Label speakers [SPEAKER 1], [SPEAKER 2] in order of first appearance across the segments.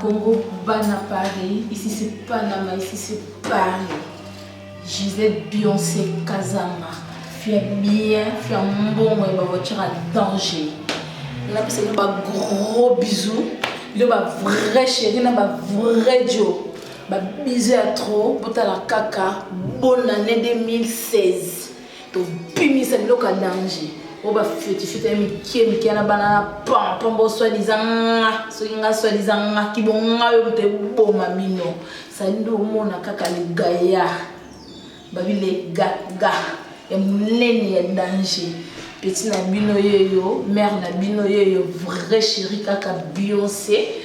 [SPEAKER 1] Bongo Bana Paris, ici c'est Panama, ici c'est Paris. Gisèle Beyoncé Kazama. Fais bien, fais un bon moyen, ma voiture à danger. Là, c'est un gros bisou. Il y a un vrai chéri, un vrai Joe. Bisou à trop, pour la caca. Bonne année 2016. Donc, bimi, c'est le cas danger. On va faire un qui a banana pam bon soi-disant qui bon bon mamino ça nous mon kaka le gaya babi le gaga et munene ya danger petit na bino yo mère na bino yo vrai chéri kaka Beyoncé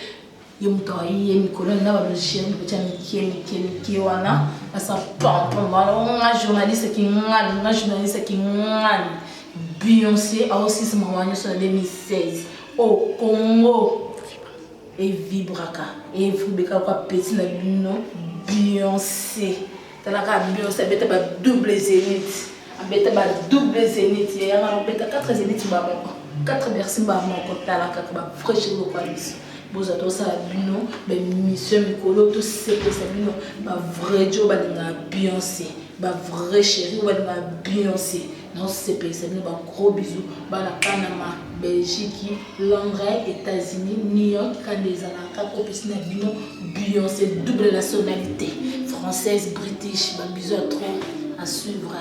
[SPEAKER 1] yo mtoyi Nicolas na ba chéri petit qui wana asa pam on journaliste qui Beyoncé a aussi ce moment en 2016 au Congo et Vibraka et Vibraka quoi petit na bino Beyoncé talaka Beyoncé beta ba double zénith beta ba double zénith ya ngalo beta 4 zénith ba moko 4 bercy ba moko talaka ba fraîche ko kwa biso boza to ça bino ba mission mikolo to c'est ça bino ba vrai job ba na Beyoncé ba vrai chéri ba na Beyoncé. Non, c'est un gros bisou. Panama, Belgique, Londres, États-Unis, New York, Canada, Beyoncé, double nationalité. Française, british, bisou à trop à suivre.